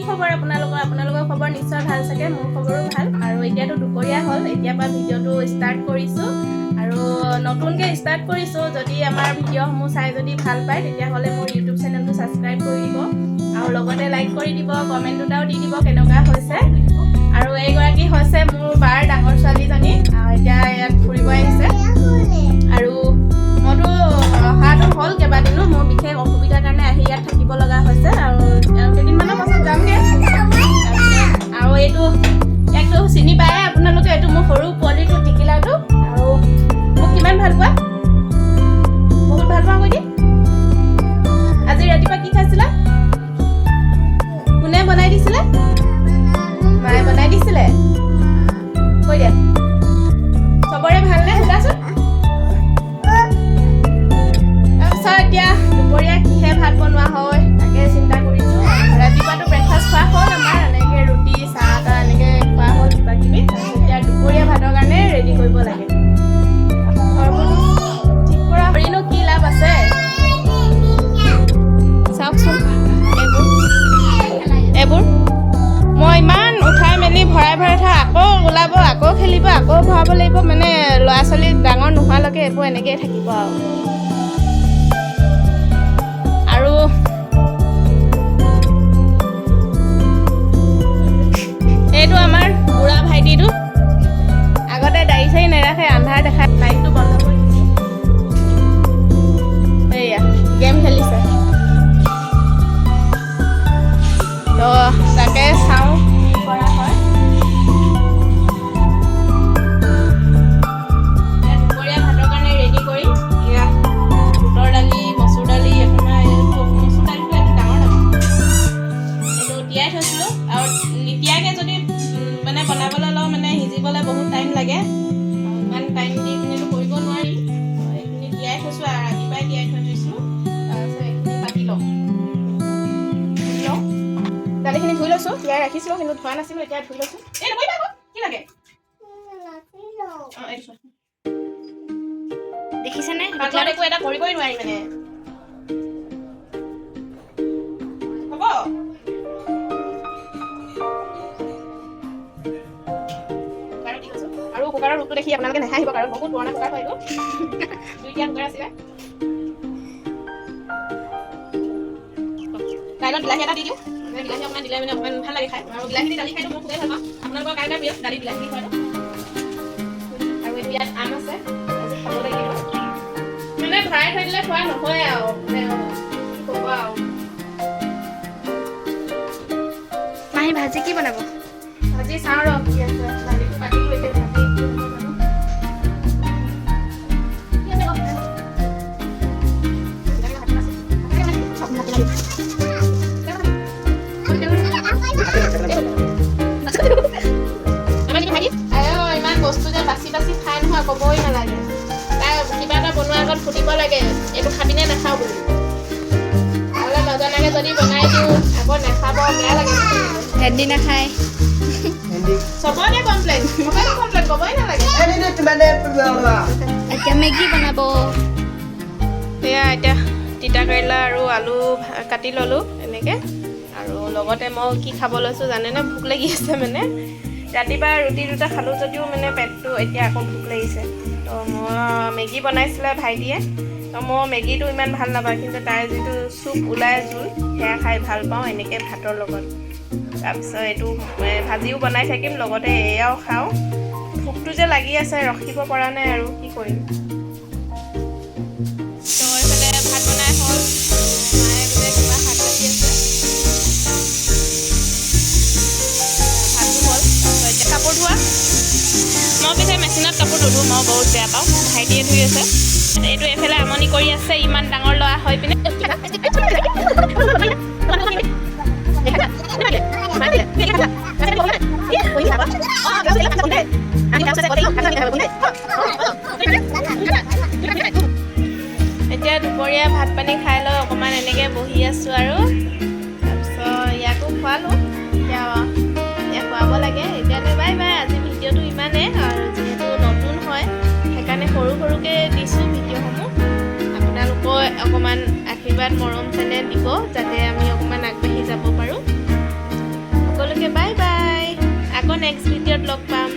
খবৰ আপোনালোকৰ খবৰ নিশ্চয় ভাল চাগে। মোৰ খবৰো ভাল। আৰু এতিয়াতো দুপৰীয়া হ'ল, এতিয়াৰ পৰা ভিডিঅ'টো ষ্টাৰ্ট কৰিছোঁ আৰু নতুনকৈ ষ্টাৰ্ট কৰিছোঁ। যদি আমাৰ ভিডিঅ'সমূহ চাই যদি ভাল পায় তেতিয়াহ'লে মোৰ ইউটিউব চেনেলটো ছাবস্ক্ৰাইব কৰি দিব আৰু লগতে লাইক কৰি দিব, কমেণ্ট দুটাও দি দিব কেনেকুৱা হৈছে। আৰু এইগৰাকী হৈছে মোৰ বাৰ ডাঙৰ ছোৱালীজনী, এতিয়া ইয়াত ফুৰিব আহিছে। আৰু মইতো অহাটো হ'ল কেইবাদিনো, মোৰ বিশেষ অসুবিধাৰ কাৰণে আহি ইয়াত থাকিব লগা হৈছে আৰু কেইদিনমানৰ পাছত যামগৈ। আৰু ইয়াকতো চিনি পায়ে আপোনালোকে, এইটো মোৰ সৰু পোৱালিটো টিকিলাটো। আৰু মোক কিমান ভাল পোৱা? বহুত ভাল পোৱা কৈ দি। আজি ৰাতিপুৱা কি খাইছিলা? কোনে বনাই দিছিলে? মায়ে বনাই দিছিলে। কৈ দিয়া। চবৰে ভালনে সোধাচোন। তাৰপিছত এতিয়া দুপৰীয়া কিহে ভাত বনোৱা হয় তাকে চিন্তা কৰিছোঁ। ৰাতিপুৱাতো ব্ৰেকফাষ্ট খোৱা হ'ল আমাৰ, এনেকৈ ৰুটি চাহ তাহ এনেকৈ খোৱা হ'ল কিবা কিবি। এতিয়া দুপৰীয়া ভাতৰ কাৰণে ৰেডি কৰিব লাগে। ঘৰবোৰ ঠিক কৰা কৰিনো কি লাভ আছে চাওকচোন। এইবোৰ মই ইমান উঠাই মেলি ভৰাই থৈ আকৌ ওলাব, আকৌ খেলিব, আকৌ ভৰাব লাগিব। মানে ল'ৰা ছোৱালী ডাঙৰ নোহোৱালৈকে এইবোৰ এনেকৈয়ে থাকিব আৰু এইটো আমাৰ বুঢ়া ভাইটিটো। আগতে দাড়ি চাড়ি নেৰাখে, আন্ধাৰ দেখায়। লাইটটো বন্ধ কৰি দিছে। এয়া গেম খেলিছে। তো তাকে চাওঁ কি কৰা হয়। দুপৰীয়া ভাতৰ কাৰণে ৰেডি কৰি এয়া বুটৰ দালি, মচুৰ দালি, আপোনাৰ মচুৰ দালিটো এইটো ডাঙৰ দালি, এইটো তিয়াই থৈছিলোঁ। আৰু নিতিয়াকৈ যদি মানে বনাবলৈ লওঁ মানে সিজিবলৈ বহুত টাইম লাগে। ইমান টাইম দি পিনেতো কৰিব নোৱাৰি। এইখিনি তিয়াই থৈছোঁ আৰু ৰাতিপুৱাই তিয়াই থৈ দিছোঁ। তাৰপিছত এইখিনি পাতি লওঁ। দালিখিনি ধুই লৈছোঁ, তিয়াই ৰাখিছিলোঁ কিন্তু ধোৱা নাছিলোঁ, এতিয়া ধুই লৈছোঁ। এই নকৰিবা আকৌ, কি লাগে? অঁ এইটো দেখিছেনে? পাকঘৰত একো এটা কৰিবই নোৱাৰি মানে। হ'ব আৰু কুকাৰৰ ৰূপটো দেখি আপোনালোকে নাহাঁহিব, কাৰণ বহুত পুৰণা কুকাৰ হয় এইটো। 2 কুকাৰ আছিলে। দাইলত বিলাহী এটা দি দিওঁ। বিলাহী অকণমান দিলে মানে অকণমান ভাল লাগে খাই। আৰু বিলাহী দি দালি খাইটো মই খুবেই ভাল পাওঁ। আপোনালোকৰ কাৰণে প্ৰিয় দালি বিলাহী দি খোৱাটো। আৰু এইটো ইয়াত আম আছে, আজি খাব লাগিব। মানে ভৰাই থৈ দিলে খোৱা নহয় আৰু কি ক'ব আৰু। মাহী ভাজি কি বনাব? ভাজি চাওঁ ৰ কি আছে। দালিটো পাতিলোঁ, এতিয়া ভাজি কি বনাব জানো। ইমান বস্তু যে বাচি বাচি খাই নহয় ক'বই নালাগে। তাই কিবা এটা বনোৱাৰ আগত সুধিব লাগে এইটো খাবিনে নাখাওঁ বুলি। নহ'লে নজনাকৈ যদি বনাই দিওঁ আকৌ নাখাব, বেয়া লাগে। ভেন্দি নাখায়। চবতে কমপ্লেইন ক'বই নালাগে। এতিয়া মেগী বনাব। সেয়া এতিয়া তিতা কেৰেলা আৰু আলু কাটি ল'লোঁ এনেকৈ। আৰু লগতে মই কি খাব লৈছোঁ জানেনে? ভোক লাগি আছে মানে। ৰাতিপুৱা ৰুটি দুটা খালোঁ যদিও মানে পেটটো এতিয়া আকৌ ভোক লাগিছে। তো মই মেগী বনাইছিলে ভাইটিয়ে। তো মই মেগীটো ইমান ভাল নাপাওঁ, কিন্তু তাই যিটো চুপ ওলাই জোল সেয়া খাই ভাল পাওঁ এনেকৈ ভাতৰ লগত। তাৰপিছত এইটো ভাজিও বনাই থাকিম, লগতে এয়াও খাওঁ। ভোকটো যে লাগি আছে, ৰখিব পৰা নাই আৰু কি কৰিম। তো এইফালে ভাত বনাই হ'ল, মায়ে বোলে কিবা শাক কাটি আছে। ভাতটো হ'ল। তাৰপিছত এতিয়া কাপোৰ ধোৱা। মই পিছে মেচিনত কাপোৰ নুধোঁ, মই বহুত বেয়া পাওঁ। ভাইটিয়ে ধুই আছে। এইটো এইফালে আমনি কৰি আছে, ইমান ডাঙৰ ল'ৰা হৈ পিনে। এতিয়া দুপৰীয়া ভাত পানী খাই লৈ অকণমান এনেকৈ বহি আছোঁ আৰু। তাৰপিছত ইয়াকো খোৱালোঁ। এতিয়া খুৱাব লাগে। এতিয়ালৈ বাই বাই। আজি ভিডিঅ'টো ইমানেই, আৰু যিহেতু নতুন হয় সেইকাৰণে সৰু সৰুকৈ দিছোঁ ভিডিঅ'সমূহ। আপোনালোকৰ অকণমান আশীৰ্বাদ মৰম চেনেহ দিব, যাতে আমি অকণমান আগবাঢ়ি যাব পাৰোঁ। নেক্সট ভিডিঅ'ত লগ পাম।